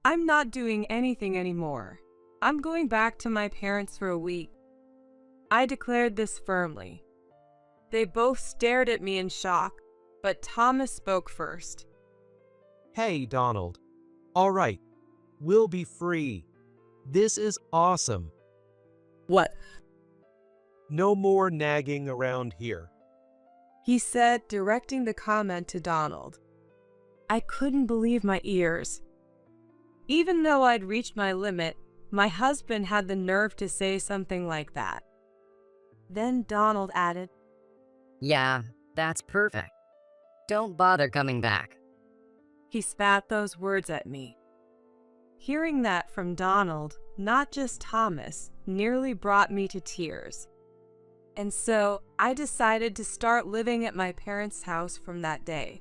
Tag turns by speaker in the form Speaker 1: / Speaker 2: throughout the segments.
Speaker 1: I'm not doing anything anymore. I'm going back to my parents for a week. I declared this firmly. They both stared at me in shock, but Thomas spoke first.
Speaker 2: Hey, Donald. All right, we'll be free. This is awesome.
Speaker 1: What?
Speaker 2: No more nagging around here.
Speaker 1: He said, directing the comment to Donald. I couldn't believe my ears. Even though I'd reached my limit, my husband had the nerve to say something like that. Then Donald added,
Speaker 3: Yeah, that's perfect. Don't bother coming back.
Speaker 1: He spat those words at me. Hearing that from Donald, not just Thomas, nearly brought me to tears. And so I decided to start living at my parents' house from that day.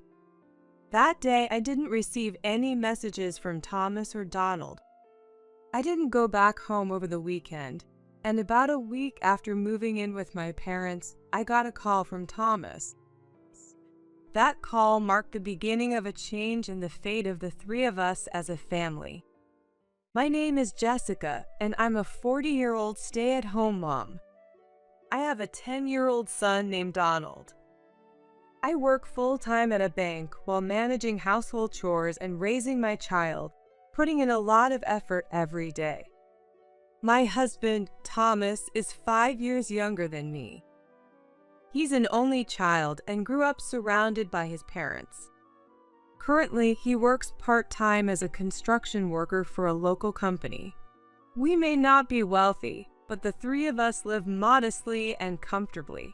Speaker 1: That day, I didn't receive any messages from Thomas or Donald. I didn't go back home over the weekend, and about a week after moving in with my parents, I got a call from Thomas. That call marked the beginning of a change in the fate of the three of us as a family. My name is Jessica, and I'm a 40-year-old stay-at-home mom. I have a 10-year-old son named Donald. I work full-time at a bank while managing household chores and raising my child, putting in a lot of effort every day. My husband, Thomas, is 5 years younger than me. He's an only child and grew up surrounded by his parents. Currently, he works part-time as a construction worker for a local company. We may not be wealthy, but the three of us live modestly and comfortably.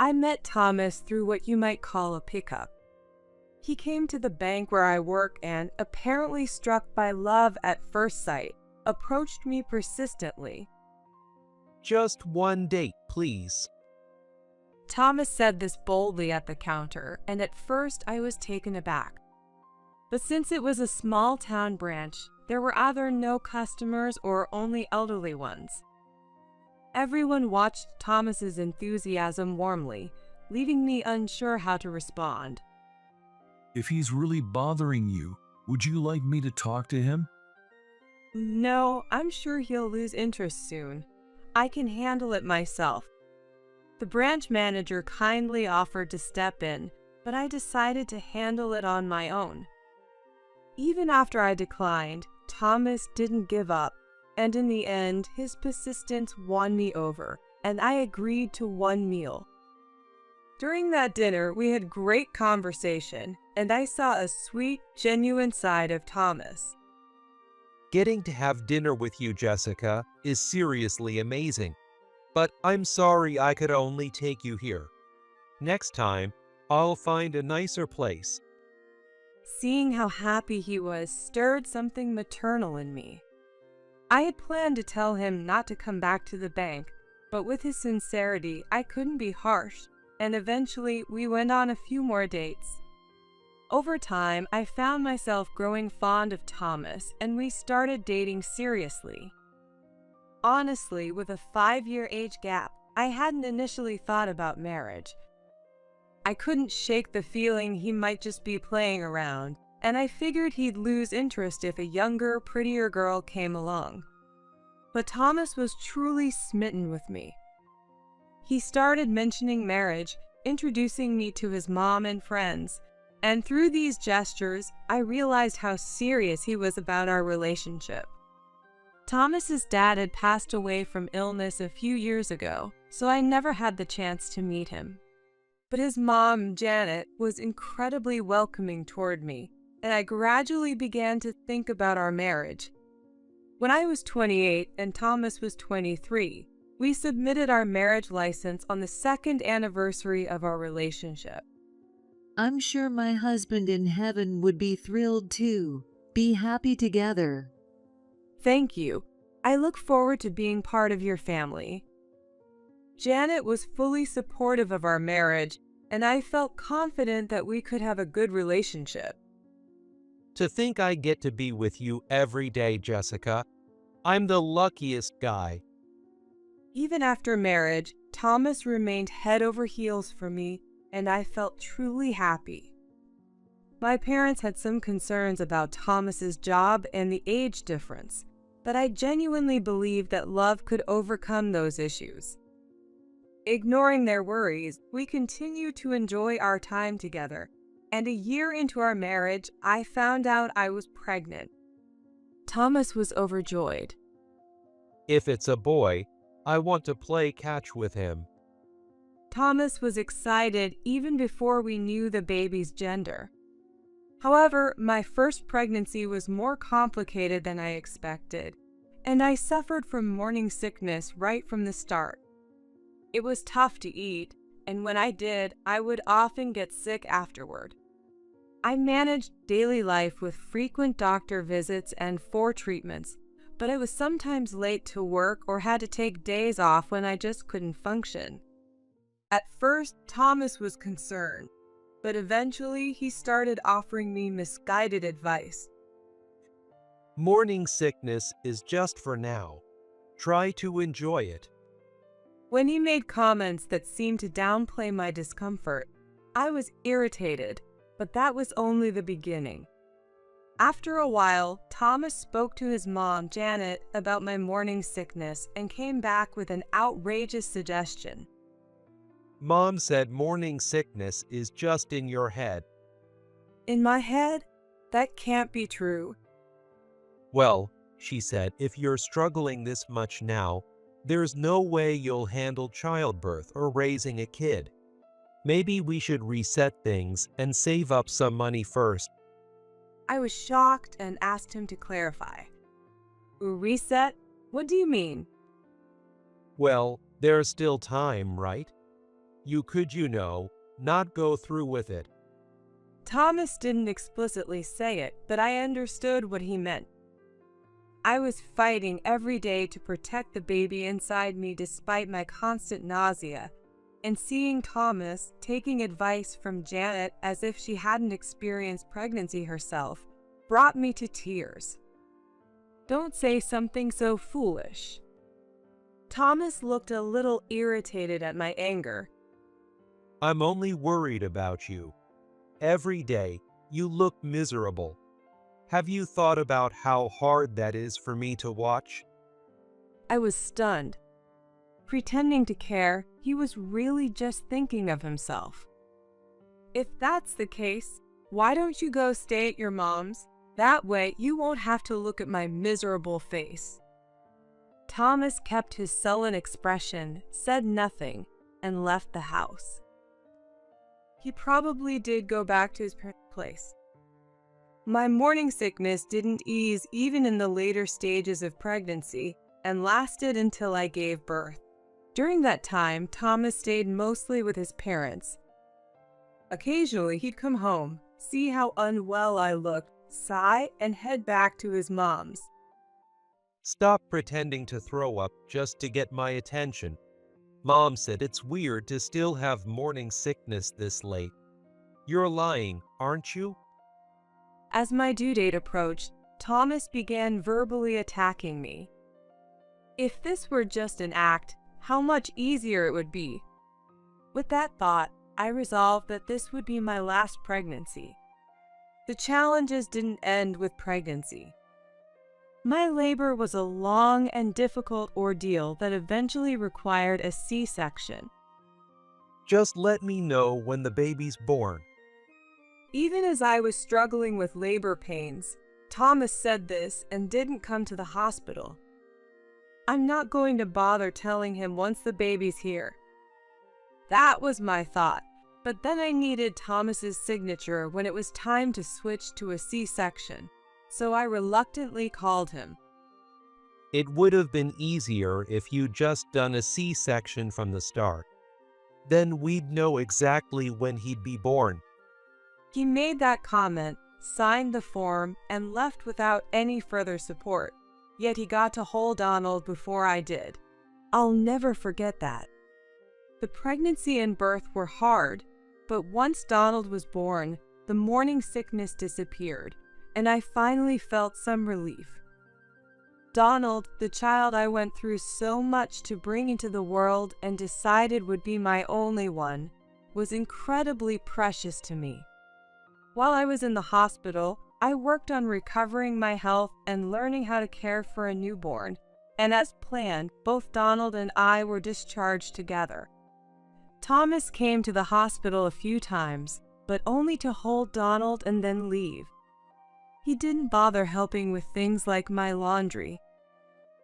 Speaker 1: I met Thomas through what you might call a pickup. He came to the bank where I work and, apparently struck by love at first sight, approached me persistently.
Speaker 2: Just one date, please.
Speaker 1: Thomas said this boldly at the counter, and at first I was taken aback. But since it was a small-town branch, there were either no customers or only elderly ones. Everyone watched Thomas's enthusiasm warmly, leaving me unsure how to respond.
Speaker 4: If he's really bothering you, would you like me to talk to him?
Speaker 1: No, I'm sure he'll lose interest soon. I can handle it myself. The branch manager kindly offered to step in, but I decided to handle it on my own. Even after I declined, Thomas didn't give up, and in the end, his persistence won me over, and I agreed to one meal. During that dinner, we had great conversation, and I saw a sweet, genuine side of Thomas.
Speaker 2: Getting to have dinner with you, Jessica, is seriously amazing. But I'm sorry I could only take you here. Next time, I'll find a nicer place.
Speaker 1: Seeing how happy he was stirred something maternal in me. I had planned to tell him not to come back to the bank, but with his sincerity, I couldn't be harsh, and eventually we went on a few more dates. Over time, I found myself growing fond of Thomas, and we started dating seriously. Honestly, with a 5-year age gap, I hadn't initially thought about marriage. I couldn't shake the feeling he might just be playing around, and I figured he'd lose interest if a younger, prettier girl came along. But Thomas was truly smitten with me. He started mentioning marriage, introducing me to his mom and friends, and through these gestures, I realized how serious he was about our relationship. Thomas's dad had passed away from illness a few years ago, so I never had the chance to meet him. But his mom, Janet, was incredibly welcoming toward me, and I gradually began to think about our marriage. When I was 28 and Thomas was 23, we submitted our marriage license on the 2nd anniversary of our relationship.
Speaker 5: I'm sure my husband in heaven would be thrilled too. Be happy together.
Speaker 1: Thank you. I look forward to being part of your family. Janet was fully supportive of our marriage, and I felt confident that we could have a good relationship.
Speaker 2: To think I get to be with you every day, Jessica. I'm the luckiest guy.
Speaker 1: Even after marriage, Thomas remained head over heels for me, and I felt truly happy. My parents had some concerns about Thomas's job and the age difference, but I genuinely believed that love could overcome those issues. Ignoring their worries, we continued to enjoy our time together, and a year into our marriage, I found out I was pregnant. Thomas was overjoyed.
Speaker 2: If it's a boy, I want to play catch with him.
Speaker 1: Thomas was excited even before we knew the baby's gender. However, my first pregnancy was more complicated than I expected, and I suffered from morning sickness right from the start. It was tough to eat, and when I did, I would often get sick afterward. I managed daily life with frequent doctor visits and 4 treatments, but I was sometimes late to work or had to take days off when I just couldn't function. At first, Thomas was concerned, but eventually he started offering me misguided advice.
Speaker 2: Morning sickness is just for now. Try to enjoy it.
Speaker 1: When he made comments that seemed to downplay my discomfort, I was irritated, but that was only the beginning. After a while, Thomas spoke to his mom, Janet, about my morning sickness and came back with an outrageous suggestion.
Speaker 2: Mom said morning sickness is just in your head.
Speaker 1: In my head? That can't be true.
Speaker 2: Well, she said, if you're struggling this much now, there's no way you'll handle childbirth or raising a kid. Maybe we should reset things and save up some money first.
Speaker 1: I was shocked and asked him to clarify. Reset? What do you mean?
Speaker 2: Well, there's still time, right? You could, not go through with it.
Speaker 1: Thomas didn't explicitly say it, but I understood what he meant. I was fighting every day to protect the baby inside me despite my constant nausea, and seeing Thomas taking advice from Janet as if she hadn't experienced pregnancy herself brought me to tears. Don't say something so foolish. Thomas looked a little irritated at my anger.
Speaker 2: I'm only worried about you. Every day, you look miserable. Have you thought about how hard that is for me to watch?
Speaker 1: I was stunned. Pretending to care, he was really just thinking of himself. If that's the case, why don't you go stay at your mom's? That way you won't have to look at my miserable face. Thomas kept his sullen expression, said nothing, and left the house. He probably did go back to his parents' place. My morning sickness didn't ease even in the later stages of pregnancy and lasted until I gave birth. During that time, Thomas stayed mostly with his parents. Occasionally, he'd come home, see how unwell I looked, sigh, and head back to his mom's.
Speaker 2: Stop pretending to throw up just to get my attention. Mom said it's weird to still have morning sickness this late. You're lying, aren't you?
Speaker 1: As my due date approached, Thomas began verbally attacking me. If this were just an act, how much easier it would be. With that thought, I resolved that this would be my last pregnancy. The challenges didn't end with pregnancy. My labor was a long and difficult ordeal that eventually required a C-section.
Speaker 2: Just let me know when the baby's born.
Speaker 1: Even as I was struggling with labor pains, Thomas said this and didn't come to the hospital. I'm not going to bother telling him once the baby's here. That was my thought, but then I needed Thomas's signature when it was time to switch to a C-section, so I reluctantly called him.
Speaker 2: It would have been easier if you'd just done a C-section from the start. Then we'd know exactly when he'd be born.
Speaker 1: He made that comment, signed the form, and left without any further support. Yet he got to hold Donald before I did. I'll never forget that. The pregnancy and birth were hard, but once Donald was born, the morning sickness disappeared, and I finally felt some relief. Donald, the child I went through so much to bring into the world and decided would be my only one, was incredibly precious to me. While I was in the hospital, I worked on recovering my health and learning how to care for a newborn. And as planned, both Donald and I were discharged together. Thomas came to the hospital a few times, but only to hold Donald and then leave. He didn't bother helping with things like my laundry.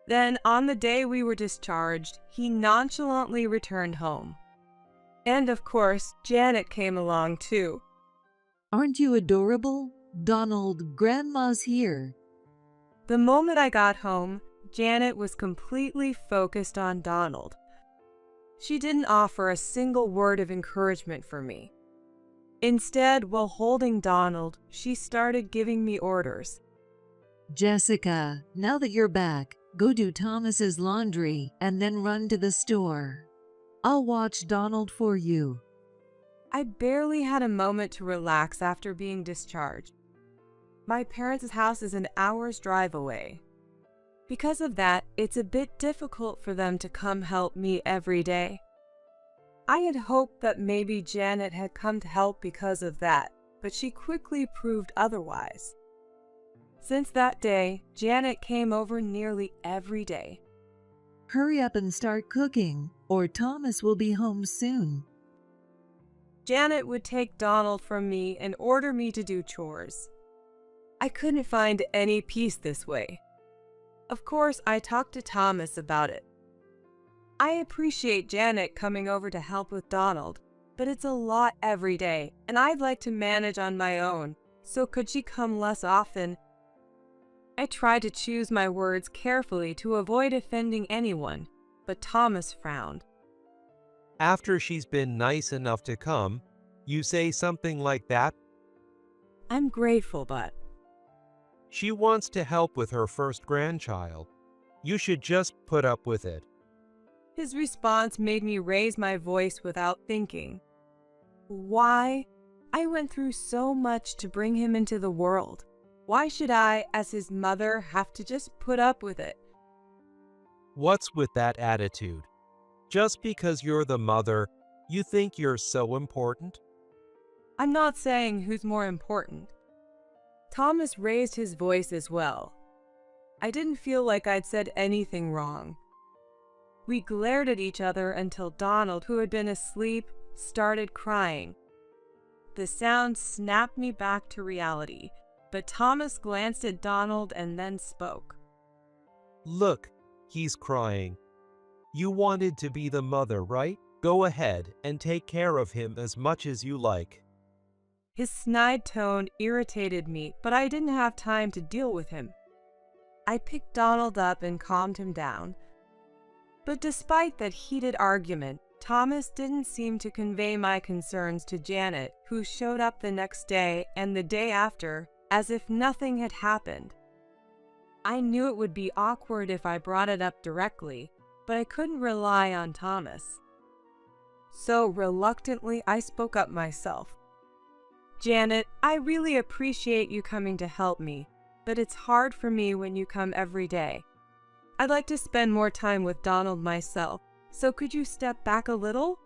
Speaker 1: Then, on the day we were discharged, he nonchalantly returned home. And of course, Janet came along too.
Speaker 5: Aren't you adorable? Donald, Grandma's here.
Speaker 1: The moment I got home, Janet was completely focused on Donald. She didn't offer a single word of encouragement for me. Instead, while holding Donald, she started giving me orders.
Speaker 5: Jessica, now that you're back, go do Thomas's laundry and then run to the store. I'll watch Donald for you.
Speaker 1: I barely had a moment to relax after being discharged. My parents' house is an hour's drive away. Because of that, it's a bit difficult for them to come help me every day. I had hoped that maybe Janet had come to help because of that, but she quickly proved otherwise. Since that day, Janet came over nearly every day.
Speaker 5: Hurry up and start cooking, or Thomas will be home soon.
Speaker 1: Janet would take Donald from me and order me to do chores. I couldn't find any peace this way. Of course, I talked to Thomas about it. I appreciate Janet coming over to help with Donald, but it's a lot every day, and I'd like to manage on my own, so could she come less often? I tried to choose my words carefully to avoid offending anyone, but Thomas frowned.
Speaker 2: After she's been nice enough to come, you say something like that?
Speaker 1: I'm grateful, but
Speaker 2: She wants to help with her first grandchild. You should just put up with it.
Speaker 1: his response made me raise my voice without thinking. Why? I went through so much to bring him into the world. Why should I, as his mother, have to just put up with it?
Speaker 2: What's with that attitude? Just because you're the mother, you think you're so important?
Speaker 1: I'm not saying who's more important. Thomas raised his voice as well. I didn't feel like I'd said anything wrong. We glared at each other until Donald, who had been asleep, started crying. The sound snapped me back to reality, but Thomas glanced at Donald and then spoke.
Speaker 2: Look, he's crying. You wanted to be the mother, right? Go ahead and take care of him as much as you like.
Speaker 1: His snide tone irritated me, but I didn't have time to deal with him. I picked Donald up and calmed him down. But despite that heated argument, Thomas didn't seem to convey my concerns to Janet, who showed up the next day and the day after, as if nothing had happened. I knew it would be awkward if I brought it up directly, but I couldn't rely on Thomas. So reluctantly, I spoke up myself. Janet, I really appreciate you coming to help me, but it's hard for me when you come every day. I'd like to spend more time with Donald myself, so could you step back a little?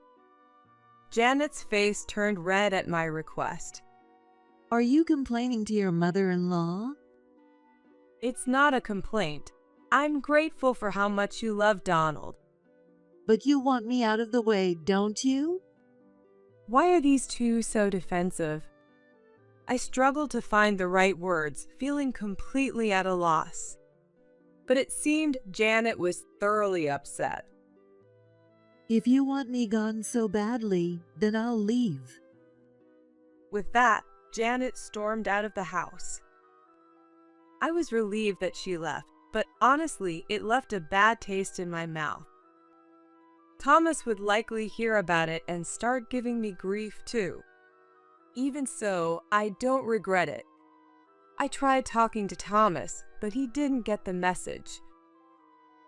Speaker 1: Janet's face turned red at my request.
Speaker 5: Are you complaining to your mother-in-law?
Speaker 1: It's not a complaint. I'm grateful for how much you love Donald.
Speaker 5: But you want me out of the way, don't you?
Speaker 1: Why are these two so defensive? I struggled to find the right words, feeling completely at a loss. But it seemed Janet was thoroughly upset.
Speaker 5: If you want me gone so badly, then I'll leave.
Speaker 1: With that, Janet stormed out of the house. I was relieved that she left, but honestly, it left a bad taste in my mouth. Thomas would likely hear about it and start giving me grief too. Even so, I don't regret it. I tried talking to Thomas, but he didn't get the message.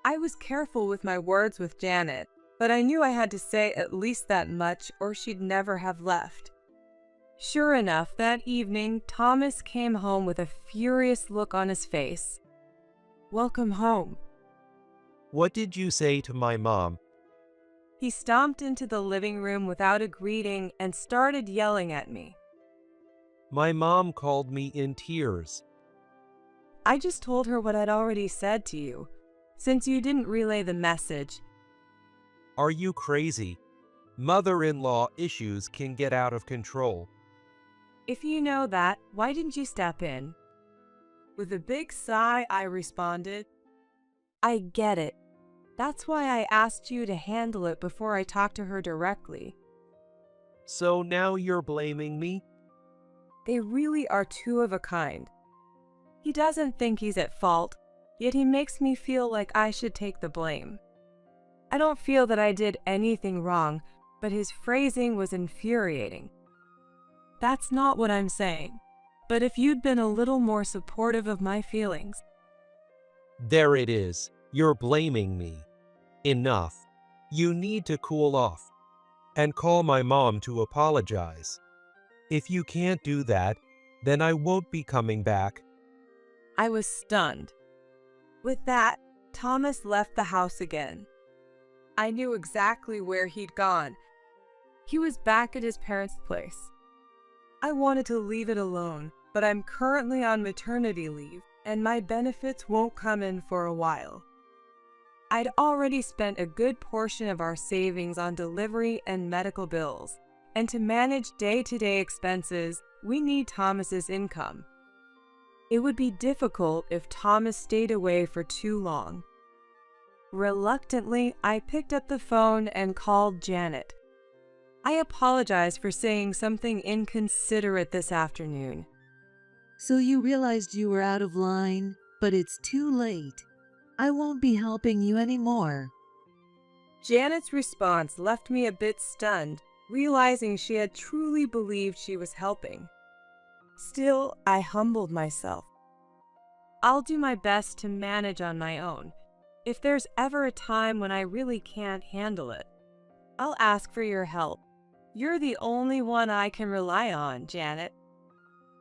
Speaker 1: I was careful with my words with Janet, but I knew I had to say at least that much or she'd never have left. Sure enough, that evening, Thomas came home with a furious look on his face. Welcome home.
Speaker 2: What did you say to my mom?
Speaker 1: He stomped into the living room without a greeting and started yelling at me.
Speaker 2: My mom called me in tears.
Speaker 1: I just told her what I'd already said to you, since you didn't relay the message.
Speaker 2: Are you crazy? Mother-in-law issues can get out of control.
Speaker 1: If you know that, why didn't you step in? With a big sigh, I responded, I get it. That's why I asked you to handle it before I talked to her directly.
Speaker 2: So now you're blaming me?
Speaker 1: They really are two of a kind. He doesn't think he's at fault, yet he makes me feel like I should take the blame. I don't feel that I did anything wrong, but his phrasing was infuriating. That's not what I'm saying, but if you'd been a little more supportive of my feelings.
Speaker 2: There it is. You're blaming me. Enough. You need to cool off and call my mom to apologize. If you can't do that, then I won't be coming back.
Speaker 1: I was stunned. With that, Thomas left the house again. I knew exactly where he'd gone. He was back at his parents' place. I wanted to leave it alone, but I'm currently on maternity leave, and my benefits won't come in for a while. I'd already spent a good portion of our savings on delivery and medical bills, and to manage day-to-day expenses, we need Thomas's income. It would be difficult if Thomas stayed away for too long. Reluctantly, I picked up the phone and called Janet. I apologized for saying something inconsiderate this afternoon.
Speaker 5: So you realized you were out of line, but it's too late. I won't be helping you anymore.
Speaker 1: Janet's response left me a bit stunned, realizing she had truly believed she was helping. Still, I humbled myself. I'll do my best to manage on my own. If there's ever a time when I really can't handle it, I'll ask for your help. You're the only one I can rely on, Janet.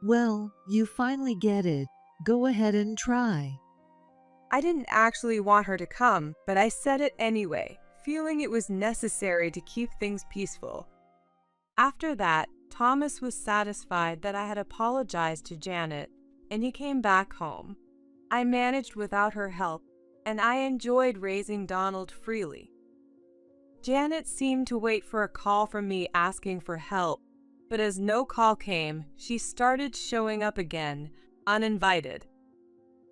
Speaker 5: Well, you finally get it. Go ahead and try.
Speaker 1: I didn't actually want her to come, but I said it anyway, feeling it was necessary to keep things peaceful. After that, Thomas was satisfied that I had apologized to Janet, and he came back home. I managed without her help, and I enjoyed raising Donald freely. Janet seemed to wait for a call from me asking for help, but as no call came, she started showing up again, uninvited.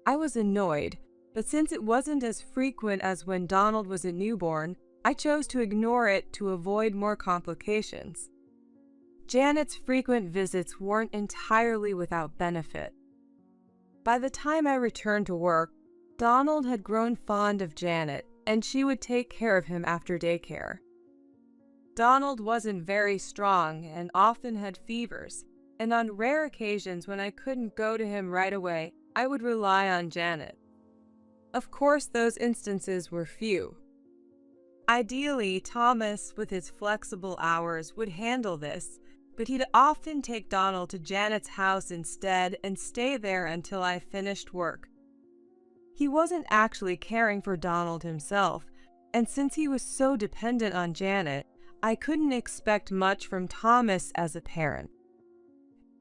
Speaker 1: I was annoyed, but since it wasn't as frequent as when Donald was a newborn, I chose to ignore it to avoid more complications. Janet's frequent visits weren't entirely without benefit. By the time I returned to work, Donald had grown fond of Janet, and she would take care of him after daycare. Donald wasn't very strong and often had fevers, and on rare occasions when I couldn't go to him right away, I would rely on Janet. Of course, those instances were few. Ideally, Thomas, with his flexible hours, would handle this, but he'd often take Donald to Janet's house instead and stay there until I finished work. He wasn't actually caring for Donald himself, and since he was so dependent on Janet, I couldn't expect much from Thomas as a parent.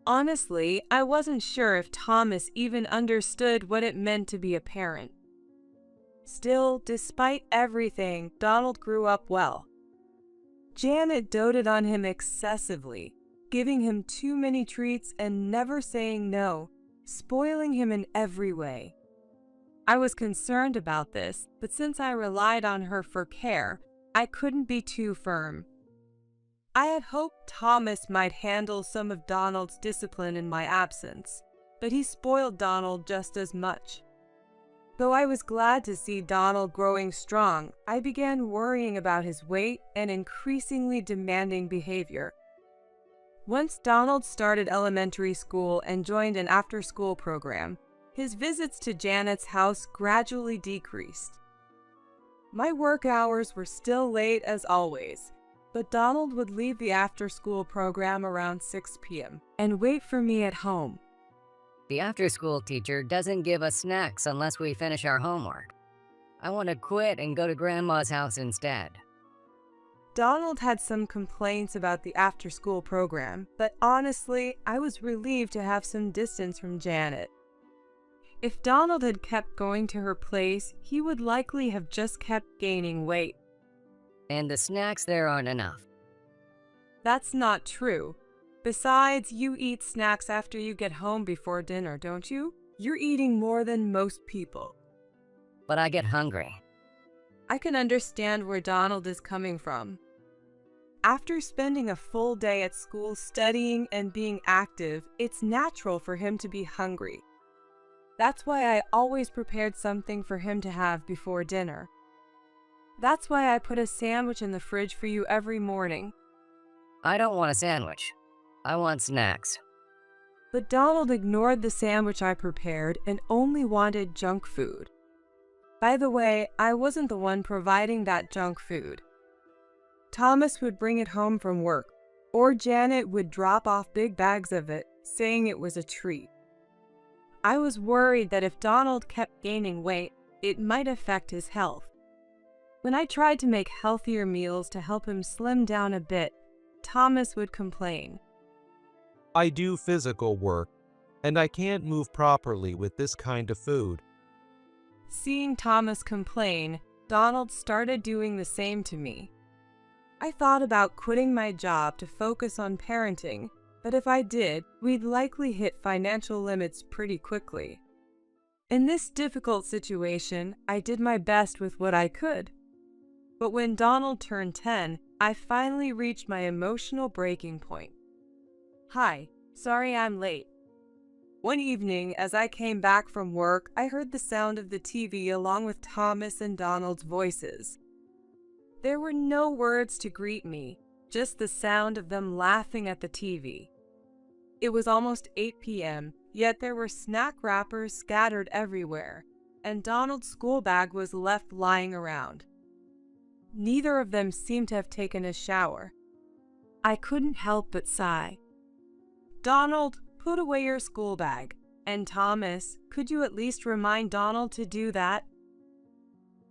Speaker 1: Honestly, I wasn't sure if Thomas even understood what it meant to be a parent. Still, despite everything, Donald grew up well. Janet doted on him excessively, giving him too many treats and never saying no, spoiling him in every way. I was concerned about this, but since I relied on her for care, I couldn't be too firm. I had hoped Thomas might handle some of Donald's discipline in my absence, but he spoiled Donald just as much. Though I was glad to see Donald growing strong, I began worrying about his weight and increasingly demanding behavior. Once Donald started elementary school and joined an after-school program, his visits to Janet's house gradually decreased. My work hours were still late as always, but Donald would leave the after-school program around 6 p.m. and wait for me at home.
Speaker 3: The after-school teacher doesn't give us snacks unless we finish our homework. I want to quit and go to Grandma's house instead.
Speaker 1: Donald had some complaints about the after-school program, but honestly, I was relieved to have some distance from Janet. If Donald had kept going to her place, he would likely have just kept gaining weight.
Speaker 3: And the snacks there aren't enough.
Speaker 1: That's not true. Besides, you eat snacks after you get home before dinner, don't you? You're eating more than most people.
Speaker 3: But I get hungry.
Speaker 1: I can understand where Donald is coming from. After spending a full day at school studying and being active, it's natural for him to be hungry. That's why I always prepared something for him to have before dinner. That's why I put a sandwich in the fridge for you every morning.
Speaker 3: I don't want a sandwich. I want snacks.
Speaker 1: But Donald ignored the sandwich I prepared and only wanted junk food. By the way, I wasn't the one providing that junk food. Thomas would bring it home from work, or Janet would drop off big bags of it, saying it was a treat. I was worried that if Donald kept gaining weight, it might affect his health. When I tried to make healthier meals to help him slim down a bit, Thomas would complain.
Speaker 2: I do physical work, and I can't move properly with this kind of food.
Speaker 1: Seeing Thomas complain, Donald started doing the same to me. I thought about quitting my job to focus on parenting, but if I did, we'd likely hit financial limits pretty quickly. In this difficult situation, I did my best with what I could. But when Donald turned 10, I finally reached my emotional breaking point. Hi, sorry I'm late. One evening, as I came back from work, I heard the sound of the TV along with Thomas and Donald's voices. There were no words to greet me, just the sound of them laughing at the TV. It was almost 8 p.m., yet there were snack wrappers scattered everywhere, and Donald's school bag was left lying around. Neither of them seemed to have taken a shower. I couldn't help but sigh. Donald, put away your school bag. And Thomas, could you at least remind Donald to do that?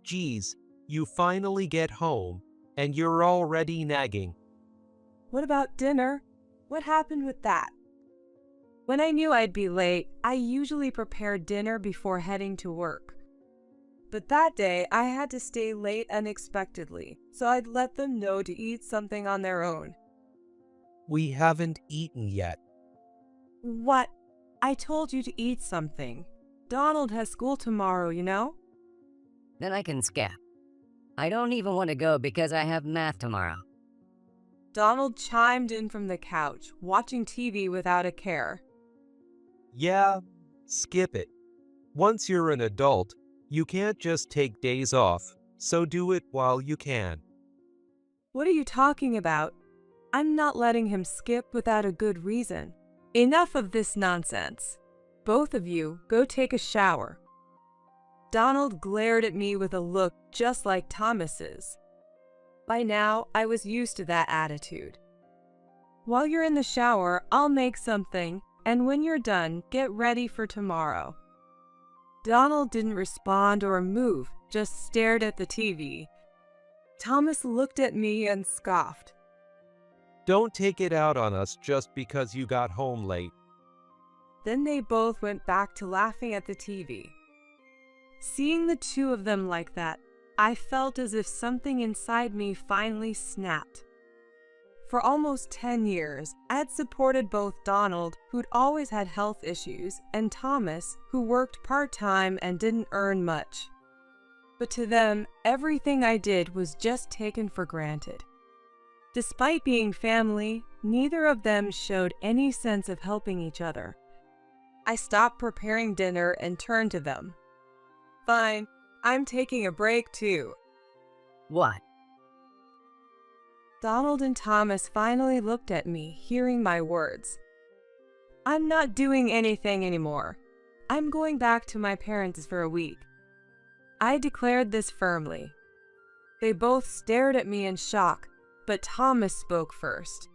Speaker 2: Geez, you finally get home, and you're already nagging.
Speaker 1: What about dinner? What happened with that? When I knew I'd be late, I usually prepared dinner before heading to work. But that day, I had to stay late unexpectedly, so I'd let them know to eat something on their own.
Speaker 2: We haven't eaten yet.
Speaker 1: What? I told you to eat something. Donald has school tomorrow, you know?
Speaker 3: Then I can skip. I don't even want to go because I have math tomorrow.
Speaker 1: Donald chimed in from the couch, watching TV without a care.
Speaker 2: Yeah, skip it. Once you're an adult, you can't just take days off, so do it while you can.
Speaker 1: What are you talking about? I'm not letting him skip without a good reason. Enough of this nonsense. Both of you, go take a shower. Donald glared at me with a look just like Thomas's. By now, I was used to that attitude. While you're in the shower, I'll make something, and when you're done, get ready for tomorrow. Donald didn't respond or move, just stared at the TV. Thomas looked at me and scoffed.
Speaker 2: Don't take it out on us just because you got home late.
Speaker 1: Then they both went back to laughing at the TV. Seeing the two of them like that, I felt as if something inside me finally snapped. For almost 10 years, I had supported both Donald, who'd always had health issues, and Thomas, who worked part-time and didn't earn much. But to them, everything I did was just taken for granted. Despite being family, neither of them showed any sense of helping each other. I stopped preparing dinner and turned to them. Fine, I'm taking a break too.
Speaker 3: What?
Speaker 1: Donald and Thomas finally looked at me, hearing my words. I'm not doing anything anymore. I'm going back to my parents for a week. I declared this firmly. They both stared at me in shock, but Thomas spoke first.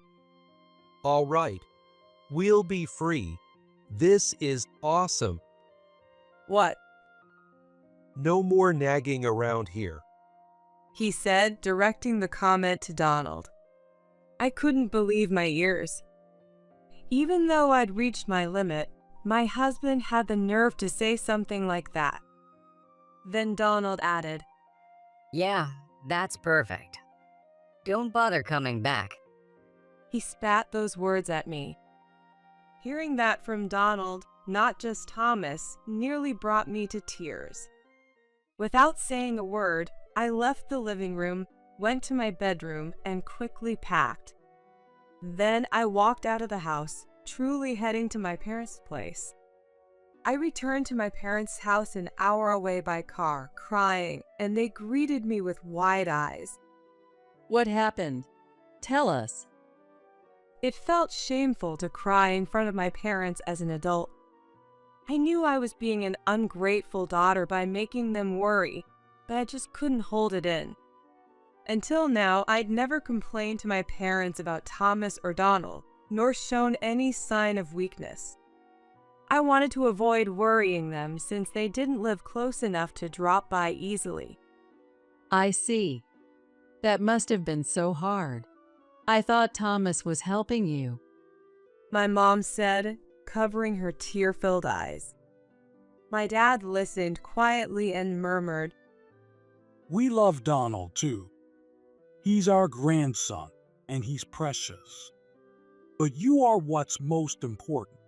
Speaker 2: All right, we'll be free. This is awesome.
Speaker 1: What?
Speaker 2: No more nagging around here.
Speaker 1: he said, directing the comment to Donald. I couldn't believe my ears. Even though I'd reached my limit, my husband had the nerve to say something like that. Then Donald added,
Speaker 3: Yeah, that's perfect. Don't bother coming back.
Speaker 1: He spat those words at me. Hearing that from Donald, not just Thomas, nearly brought me to tears. Without saying a word, I left the living room, went to my bedroom, and quickly packed. Then I walked out of the house, truly heading to my parents' place. I returned to my parents' house an hour away by car, crying, and they greeted me with wide eyes.
Speaker 6: What happened? Tell us.
Speaker 1: It felt shameful to cry in front of my parents as an adult. I knew I was being an ungrateful daughter by making them worry, but I just couldn't hold it in. Until now, I'd never complained to my parents about Thomas or Donald, nor shown any sign of weakness. I wanted to avoid worrying them since they didn't live close enough to drop by easily.
Speaker 6: I see. That must have been so hard. I thought Thomas was helping you.
Speaker 1: My mom said, covering her tear-filled eyes. My dad listened quietly and murmured,
Speaker 7: We love Donald too. He's our grandson, and he's precious. But you are what's most important.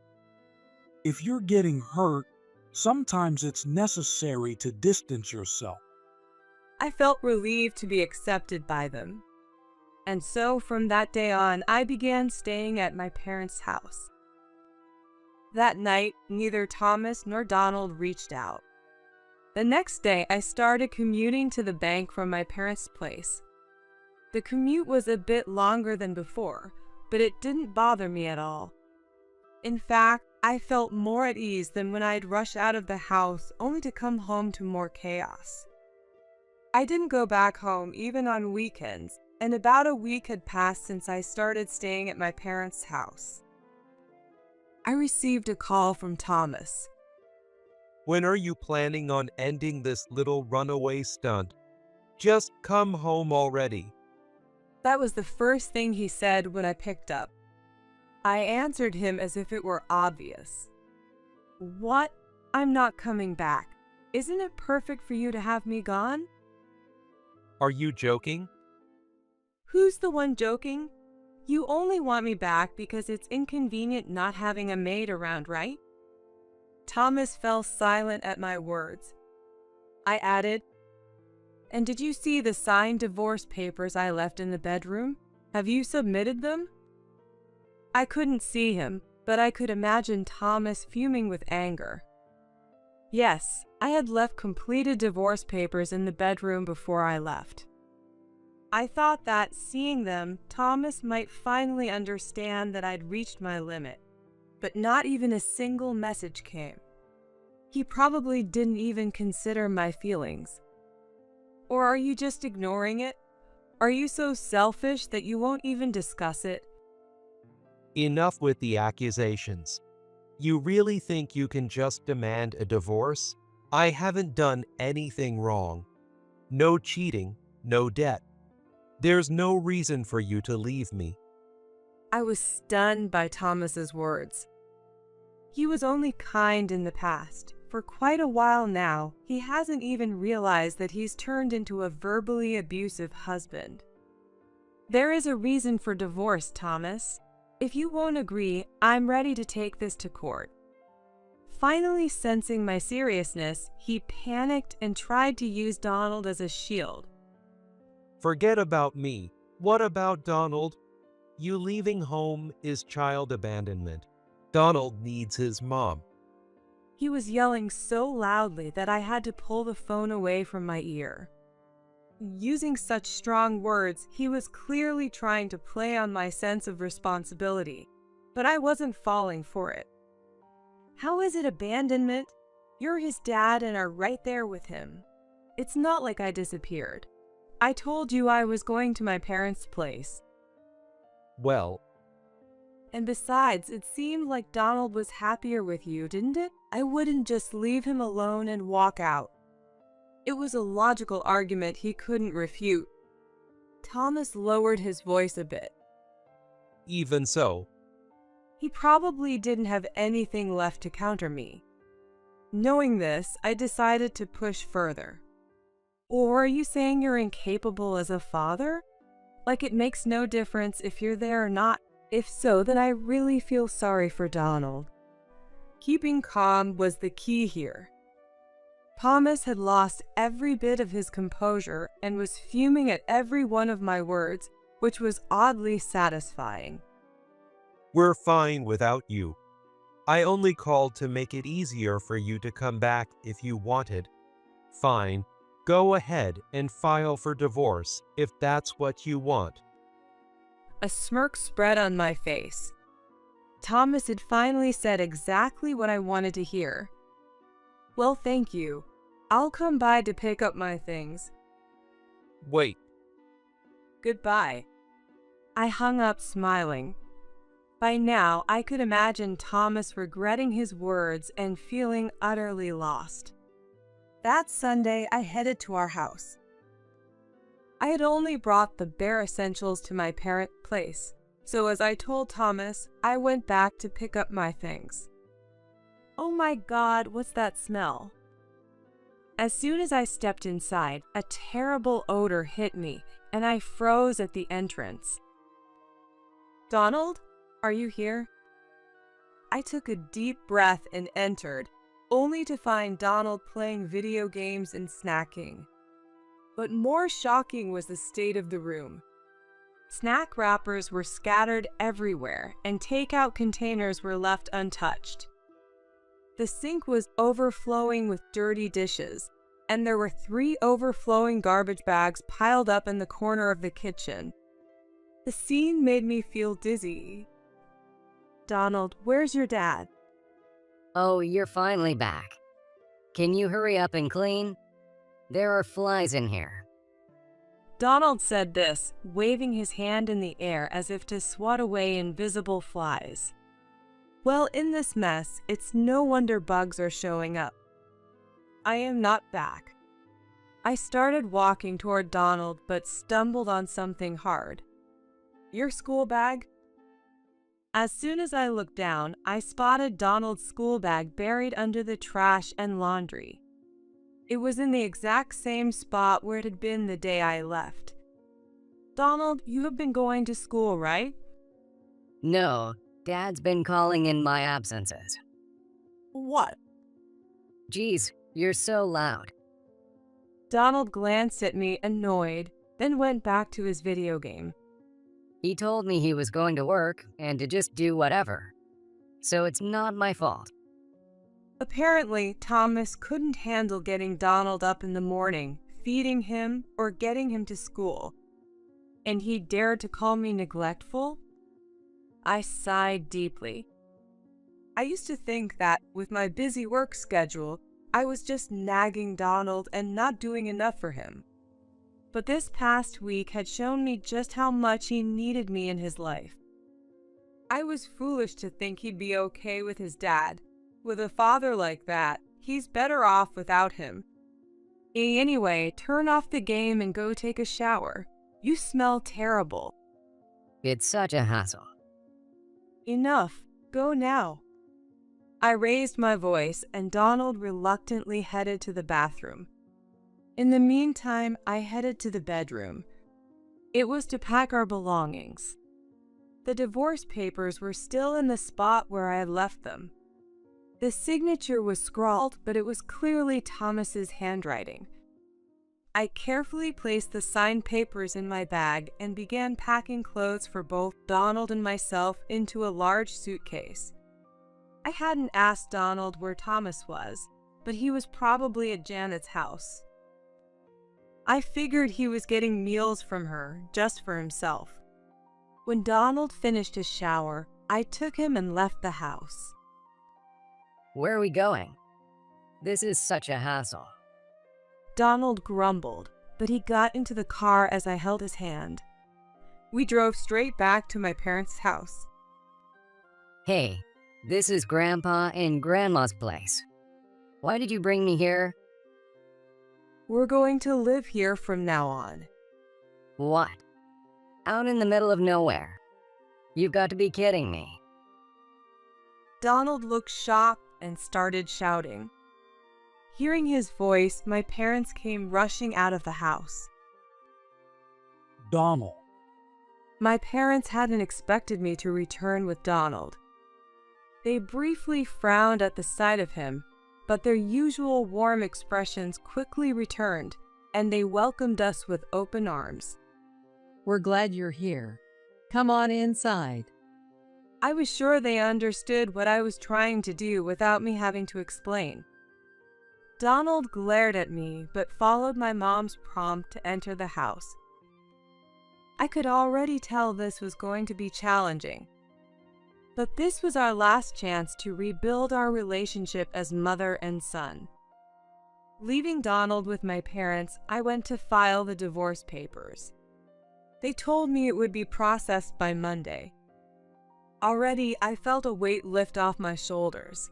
Speaker 7: If you're getting hurt, sometimes it's necessary to distance yourself.
Speaker 1: I felt relieved to be accepted by them. And so from that day on, I began staying at my parents' house. That night, neither Thomas nor Donald reached out. The next day, I started commuting to the bank from my parents' place. The commute was a bit longer than before, but it didn't bother me at all. In fact, I felt more at ease than when I'd rush out of the house only to come home to more chaos. I didn't go back home even on weekends, and about a week had passed since I started staying at my parents' house. I received a call from Thomas.
Speaker 2: When are you planning on ending this little runaway stunt? Just come home already.
Speaker 1: That was the first thing he said when I picked up. I answered him as if it were obvious. What? I'm not coming back. Isn't it perfect for you to have me gone?
Speaker 2: Are you joking?
Speaker 1: Who's the one joking? You only want me back because it's inconvenient not having a maid around, right? Thomas fell silent at my words. I added, And did you see the signed divorce papers I left in the bedroom? Have you submitted them? I couldn't see him, but I could imagine Thomas fuming with anger. Yes, I had left completed divorce papers in the bedroom before I left. I thought that, seeing them, Thomas might finally understand that I'd reached my limit, but not even a single message came. He probably didn't even consider my feelings. Or are you just ignoring it? Are you so selfish that you won't even discuss it?
Speaker 2: Enough with the accusations. You really think you can just demand a divorce? I haven't done anything wrong. No cheating, no debt. There's no reason for you to leave me.
Speaker 1: I was stunned by Thomas's words. He was only kind in the past. For quite a while now, he hasn't even realized that he's turned into a verbally abusive husband. There is a reason for divorce, Thomas. If you won't agree, I'm ready to take this to court. Finally sensing my seriousness, he panicked and tried to use Donald as a shield.
Speaker 2: Forget about me. What about Donald? You leaving home is child abandonment. Donald needs his mom.
Speaker 1: He was yelling so loudly that I had to pull the phone away from my ear. Using such strong words, he was clearly trying to play on my sense of responsibility, but I wasn't falling for it. How is it abandonment? You're his dad and are right there with him. It's not like I disappeared. I told you I was going to my parents' place.
Speaker 2: Well,
Speaker 1: And besides, it seemed like Donald was happier with you, didn't it? I wouldn't just leave him alone and walk out. It was a logical argument he couldn't refute. Thomas lowered his voice a bit.
Speaker 2: Even so,
Speaker 1: He probably didn't have anything left to counter me. Knowing this, I decided to push further. Or are you saying you're incapable as a father? Like it makes no difference if you're there or not? If so, then I really feel sorry for Donald. Keeping calm was the key here. Thomas had lost every bit of his composure and was fuming at every one of my words, which was oddly satisfying.
Speaker 2: we're fine without you. I only called to make it easier for you to come back if you wanted. Fine, go ahead and file for divorce if that's what you want.
Speaker 1: A smirk spread on my face. Thomas had finally said exactly what I wanted to hear. Well, thank you. I'll come by to pick up my things.
Speaker 2: Wait,
Speaker 1: Goodbye. I hung up smiling. By now, I could imagine Thomas regretting his words and feeling utterly lost. That Sunday, I headed to our house. I had only brought the bare essentials to my parents' place, so as I told Thomas, I went back to pick up my things. Oh my God, what's that smell? As soon as I stepped inside, a terrible odor hit me, and I froze at the entrance. Donald, are you here? I took a deep breath and entered, only to find Donald playing video games and snacking. But more shocking was the state of the room. Snack wrappers were scattered everywhere, and takeout containers were left untouched. The sink was overflowing with dirty dishes, and there were 3 overflowing garbage bags piled up in the corner of the kitchen. The scene made me feel dizzy. Donald, where's your dad?
Speaker 3: Oh, you're finally back. Can you hurry up and clean? There are flies in here.
Speaker 1: Donald said this, waving his hand in the air as if to swat away invisible flies. Well, in this mess, it's no wonder bugs are showing up. I am not back. I started walking toward Donald, but stumbled on something hard. Your school bag? As soon as I looked down, I spotted Donald's school bag buried under the trash and laundry. It was in the exact same spot where it had been the day I left. Donald, you have been going to school, right?
Speaker 3: No, Dad's been calling in my absences.
Speaker 1: What?
Speaker 3: Geez, you're so loud.
Speaker 1: Donald glanced at me, annoyed, then went back to his video game.
Speaker 3: He told me he was going to work and to just do whatever. So it's not my fault.
Speaker 1: Apparently, Thomas couldn't handle getting Donald up in the morning, feeding him, or getting him to school. And he dared to call me neglectful? I sighed deeply. I used to think that, with my busy work schedule, I was just nagging Donald and not doing enough for him. But this past week had shown me just how much he needed me in his life. I was foolish to think he'd be okay with his dad. With a father like that, he's better off without him. Anyway, turn off the game and go take a shower. You smell terrible.
Speaker 3: It's such a hassle.
Speaker 1: Enough. Go now. I raised my voice, and Donald reluctantly headed to the bathroom. In the meantime, I headed to the bedroom. It was to pack our belongings. The divorce papers were still in the spot where I had left them. The signature was scrawled, but it was clearly Thomas's handwriting. I carefully placed the signed papers in my bag and began packing clothes for both Donald and myself into a large suitcase. I hadn't asked Donald where Thomas was, but he was probably at Janet's house. I figured he was getting meals from her, just for himself. When Donald finished his shower, I took him and left the house.
Speaker 3: Where are we going? This is such a hassle.
Speaker 1: Donald grumbled, but he got into the car as I held his hand. We drove straight back to my parents' house.
Speaker 3: Hey, this is Grandpa and Grandma's place. Why did you bring me here?
Speaker 1: We're going to live here from now on.
Speaker 3: What? Out in the middle of nowhere? You've got to be kidding me.
Speaker 1: Donald looked shocked and started shouting. Hearing his voice, my parents came rushing out of the house.
Speaker 7: Donald,
Speaker 1: My parents hadn't expected me to return with Donald. They briefly frowned at the sight of him, but their usual warm expressions quickly returned, and they welcomed us with open arms.
Speaker 6: We're glad you're here. Come on inside.
Speaker 1: I was sure they understood what I was trying to do without me having to explain. Donald glared at me, but followed my mom's prompt to enter the house. I could already tell this was going to be challenging. But this was our last chance to rebuild our relationship as mother and son. Leaving Donald with my parents, I went to file the divorce papers. They told me it would be processed by Monday. Already, I felt a weight lift off my shoulders.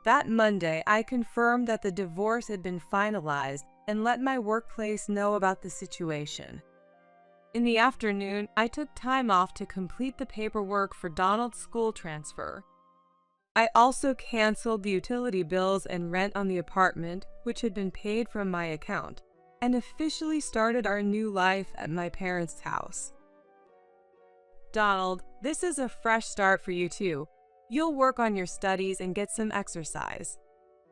Speaker 1: That Monday, I confirmed that the divorce had been finalized and let my workplace know about the situation. In the afternoon, I took time off to complete the paperwork for Donald's school transfer. I also canceled the utility bills and rent on the apartment, which had been paid from my account, and officially started our new life at my parents' house. Donald, this is a fresh start for you too. You'll work on your studies and get some exercise.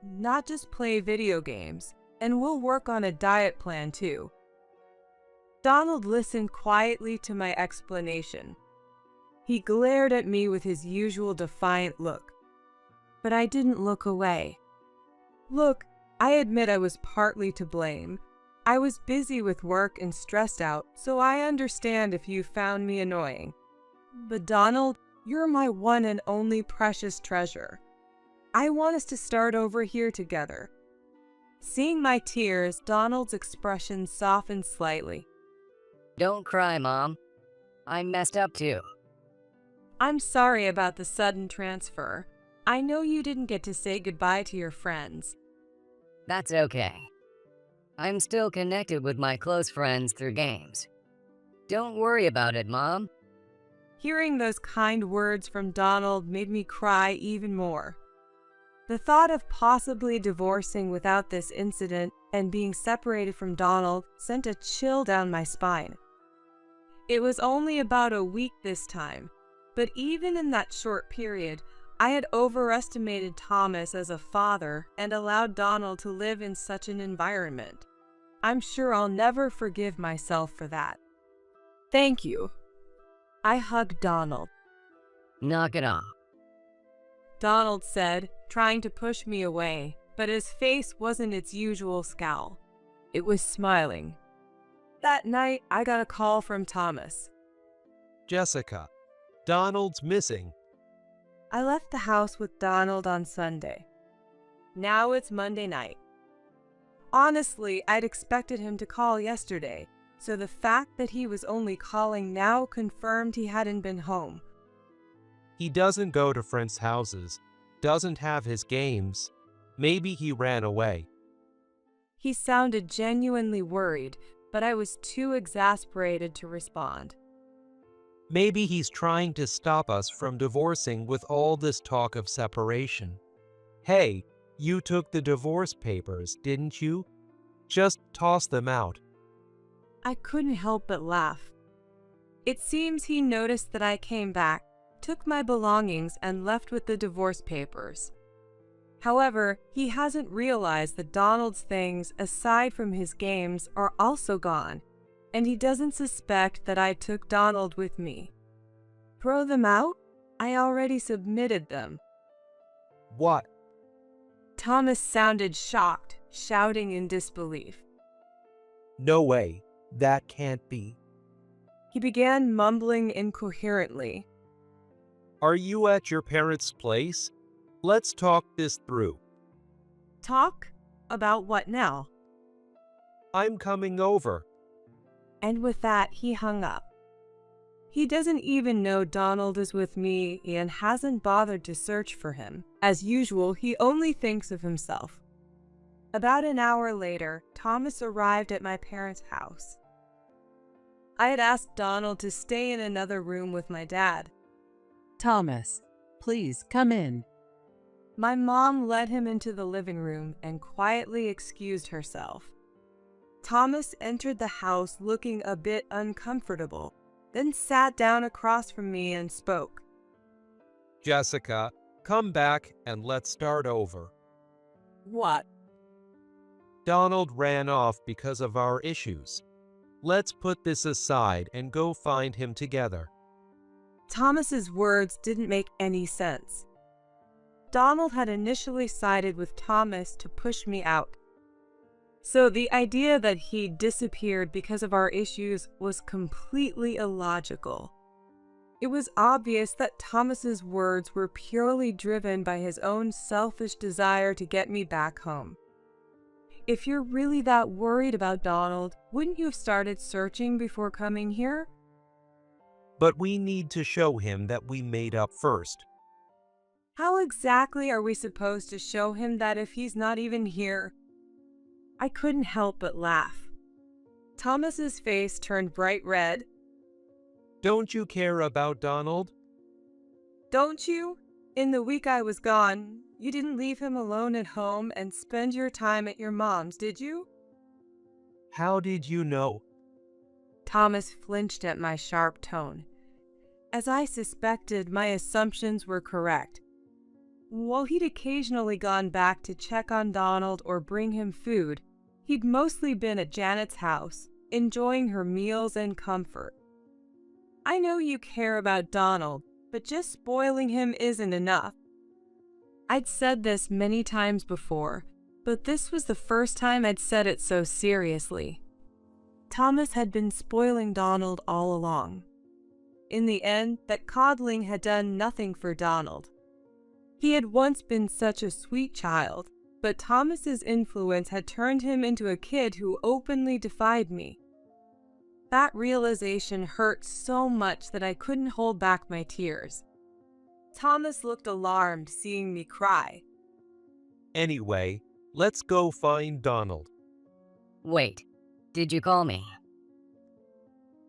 Speaker 1: Not just play video games, and we'll work on a diet plan too. Donald listened quietly to my explanation. He glared at me with his usual defiant look. But I didn't look away. Look, I admit I was partly to blame. I was busy with work and stressed out, so I understand if you found me annoying. But Donald, you're my one and only precious treasure. I want us to start over here together. Seeing my tears, Donald's expression softened slightly.
Speaker 3: Don't cry, Mom. I messed up too.
Speaker 1: I'm sorry about the sudden transfer. I know you didn't get to say goodbye to your friends.
Speaker 3: That's okay. I'm still connected with my close friends through games. Don't worry about it, Mom.
Speaker 1: Hearing those kind words from Donald made me cry even more. The thought of possibly divorcing without this incident and being separated from Donald sent a chill down my spine. It was only about a week this time, but even in that short period, I had overestimated Thomas as a father and allowed Donald to live in such an environment. I'm sure I'll never forgive myself for that. Thank you. I hugged Donald.
Speaker 3: Knock it off.
Speaker 1: Donald said, trying to push me away, but his face wasn't its usual scowl. It was smiling. That night, I got a call from Thomas.
Speaker 2: Jessica, Donald's missing.
Speaker 1: I left the house with Donald on Sunday. Now it's Monday night. Honestly, I'd expected him to call yesterday, so the fact that he was only calling now confirmed he hadn't been home.
Speaker 2: He doesn't go to friends' houses, doesn't have his games. Maybe he ran away.
Speaker 1: He sounded genuinely worried, but I was too exasperated to respond.
Speaker 2: Maybe he's trying to stop us from divorcing with all this talk of separation. Hey, you took the divorce papers, didn't you? Just toss them out.
Speaker 1: I couldn't help but laugh. It seems he noticed that I came back, took my belongings, and left with the divorce papers. However, he hasn't realized that Donald's things, aside from his games, are also gone, and he doesn't suspect that I took Donald with me. Throw them out? I already submitted them.
Speaker 2: What?
Speaker 1: Thomas sounded shocked, shouting in disbelief.
Speaker 2: No way. That can't be.
Speaker 1: He began mumbling incoherently.
Speaker 2: Are you at your parents' place? Let's talk this through.
Speaker 1: Talk? About what now?
Speaker 2: I'm coming over.
Speaker 1: And with that, he hung up. He doesn't even know Donald is with me and hasn't bothered to search for him. As usual, he only thinks of himself. About an hour later, Thomas arrived at my parents' house. I had asked Donald to stay in another room with my dad.
Speaker 6: Thomas, please come in.
Speaker 1: My mom led him into the living room and quietly excused herself. Thomas entered the house looking a bit uncomfortable, then sat down across from me and spoke.
Speaker 2: Jessica, come back and let's start over.
Speaker 1: What?
Speaker 2: Donald ran off because of our issues. Let's put this aside and go find him together.
Speaker 1: Thomas's words didn't make any sense. Donald had initially sided with Thomas to push me out. So the idea that he disappeared because of our issues was completely illogical. It was obvious that Thomas's words were purely driven by his own selfish desire to get me back home. If you're really that worried about Donald, wouldn't you have started searching before coming here?
Speaker 2: But we need to show him that we made up first.
Speaker 1: How exactly are we supposed to show him that if he's not even here? I couldn't help but laugh. Thomas's face turned bright red.
Speaker 2: Don't you care about Donald?
Speaker 1: Don't you? In the week I was gone, you didn't leave him alone at home and spend your time at your mom's, did you?
Speaker 2: How did you know?
Speaker 1: Thomas flinched at my sharp tone. As I suspected, my assumptions were correct. While he'd occasionally gone back to check on Donald or bring him food, he'd mostly been at Janet's house, enjoying her meals and comfort. I know you care about Donald, but just spoiling him isn't enough. I'd said this many times before, but this was the first time I'd said it so seriously. Thomas had been spoiling Donald all along. In the end, that coddling had done nothing for Donald. He had once been such a sweet child, but Thomas's influence had turned him into a kid who openly defied me. That realization hurt so much that I couldn't hold back my tears. Thomas looked alarmed seeing me cry.
Speaker 2: Anyway, let's go find Donald.
Speaker 3: Wait, did you call me?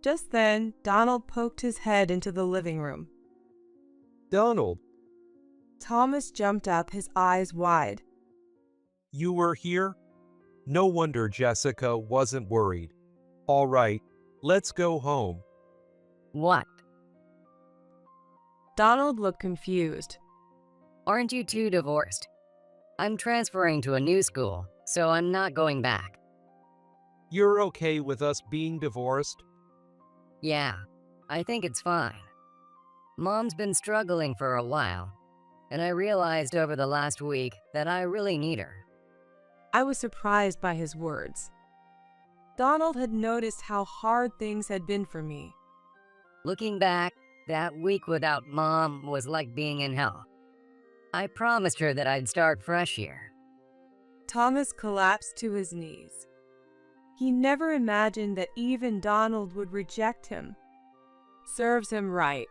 Speaker 1: Just then, Donald poked his head into the living room.
Speaker 2: Donald,
Speaker 1: Thomas jumped up, his eyes wide.
Speaker 2: you were here? No wonder Jessica wasn't worried. All right, let's go home.
Speaker 3: What?
Speaker 1: Donald looked confused.
Speaker 3: Aren't you two divorced? I'm transferring to a new school, so I'm not going back.
Speaker 2: You're okay with us being divorced?
Speaker 3: Yeah, I think it's fine. Mom's been struggling for a while, and I realized over the last week that I really need her.
Speaker 1: I was surprised by his words. Donald had noticed how hard things had been for me.
Speaker 3: Looking back, that week without Mom was like being in hell. I promised her that I'd start fresh here.
Speaker 1: Thomas collapsed to his knees. He never imagined that even Donald would reject him. Serves him right.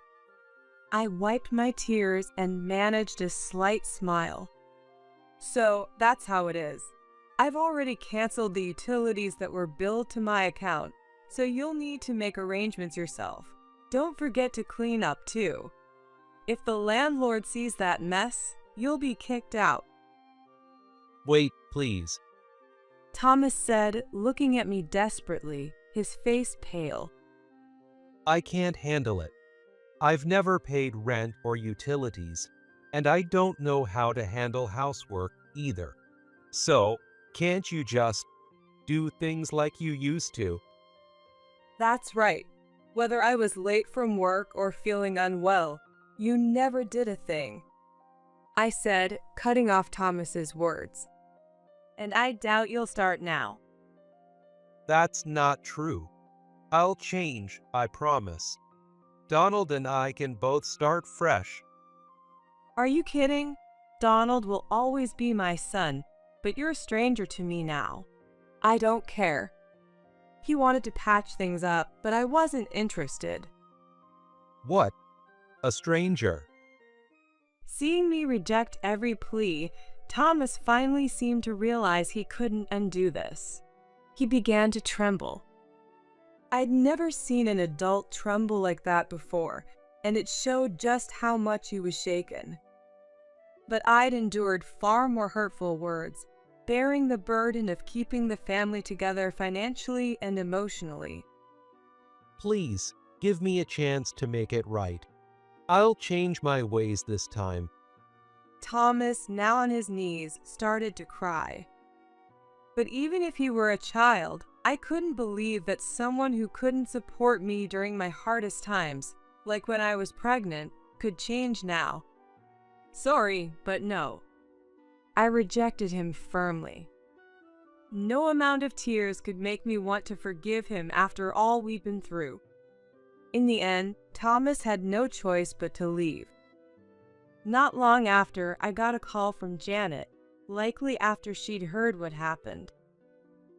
Speaker 1: I wiped my tears and managed a slight smile. So that's how it is. I've already canceled the utilities that were billed to my account, so you'll need to make arrangements yourself. Don't forget to clean up too. If the landlord sees that mess, you'll be kicked out.
Speaker 2: Wait, please.
Speaker 1: Thomas said, looking at me desperately, his face pale.
Speaker 2: I can't handle it. I've never paid rent or utilities, and I don't know how to handle housework either. So, can't you just do things like you used to?
Speaker 1: That's right. Whether I was late from work or feeling unwell, you never did a thing. I said, cutting off Thomas's words. And I doubt you'll start now.
Speaker 2: That's not true. I'll change, I promise. Donald and I can both start fresh.
Speaker 1: Are you kidding? Donald will always be my son, but you're a stranger to me now. I don't care. He wanted to patch things up, but I wasn't interested.
Speaker 2: What? A stranger?
Speaker 1: Seeing me reject every plea Thomas finally seemed to realize he couldn't undo this. He began to tremble. I'd never seen an adult tremble like that before, and it showed just how much he was shaken. But I'd endured far more hurtful words, bearing the burden of keeping the family together financially and emotionally.
Speaker 2: Please, give me a chance to make it right. I'll change my ways this time.
Speaker 1: Thomas, now on his knees, started to cry. But even if he were a child, I couldn't believe that someone who couldn't support me during my hardest times, like when I was pregnant, could change now. Sorry, but no. I rejected him firmly. No amount of tears could make me want to forgive him after all we'd been through. In the end, Thomas had no choice but to leave. Not long after, I got a call from Janet, likely after she'd heard what happened.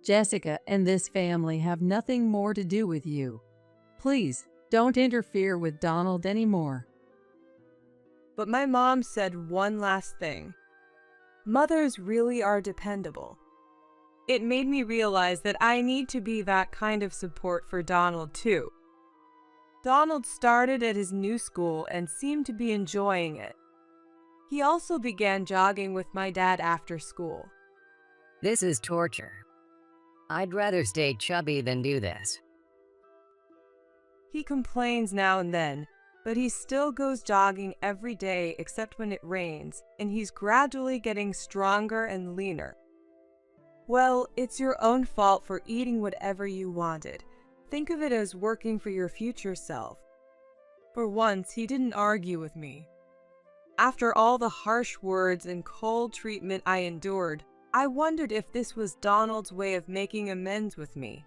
Speaker 6: Jessica and this family have nothing more to do with you. Please, don't interfere with Donald anymore.
Speaker 1: But my mom said one last thing. Mothers really are dependable. It made me realize that I need to be that kind of support for Donald too. Donald started at his new school and seemed to be enjoying it. He also began jogging with my dad after school.
Speaker 3: This is torture. I'd rather stay chubby than do this.
Speaker 1: He complains now and then, but he still goes jogging every day except when it rains, and he's gradually getting stronger and leaner. Well, it's your own fault for eating whatever you wanted. Think of it as working for your future self. For once, he didn't argue with me. After all the harsh words and cold treatment I endured, I wondered if this was Donald's way of making amends with me.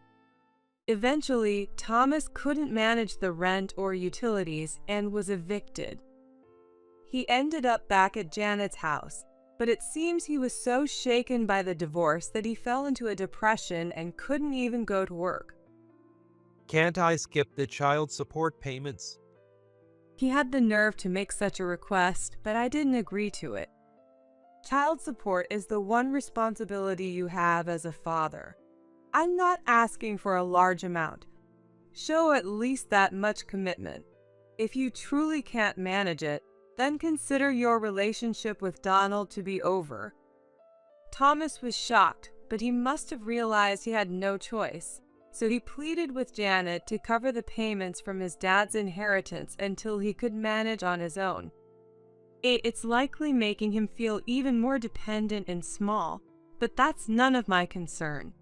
Speaker 1: Eventually, Thomas couldn't manage the rent or utilities and was evicted. He ended up back at Janet's house, but it seems he was so shaken by the divorce that he fell into a depression and couldn't even go to work.
Speaker 2: Can't I skip the child support payments?
Speaker 1: He had the nerve to make such a request, but I didn't agree to it. Child support is the one responsibility you have as a father. I'm not asking for a large amount. Show at least that much commitment. If you truly can't manage it, then consider your relationship with Donald to be over. Thomas was shocked, but he must have realized he had no choice. So he pleaded with Janet to cover the payments from his dad's inheritance until he could manage on his own. It's likely making him feel even more dependent and small, but that's none of my concern.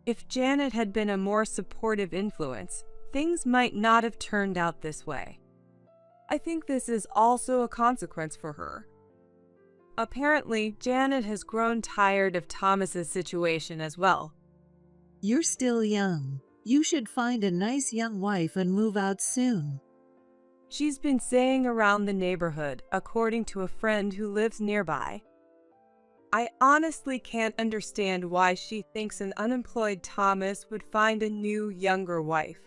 Speaker 1: If Janet had been a more supportive influence, things might not have turned out this way. I think this is also a consequence for her. Apparently, Janet has grown tired of Thomas's situation as well.
Speaker 5: You're still young. You should find a nice young wife and move out soon.
Speaker 1: She's been saying around the neighborhood, according to a friend who lives nearby. I honestly can't understand why she thinks an unemployed Thomas would find a new, younger wife.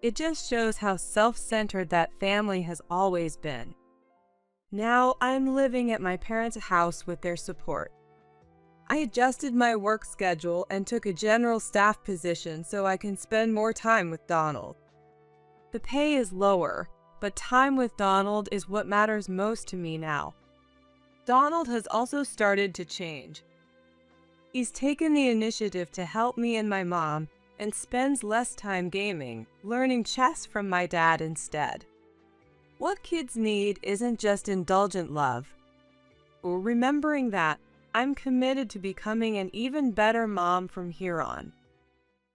Speaker 1: It just shows how self-centered that family has always been. Now I'm living at my parents' house with their support. I adjusted my work schedule and took a general staff position so I can spend more time with Donald. The pay is lower, but time with Donald is what matters most to me now. Donald has also started to change. He's taken the initiative to help me and my mom and spends less time gaming, learning chess from my dad instead. What kids need isn't just indulgent love. Remembering that, I'm committed to becoming an even better mom from here on.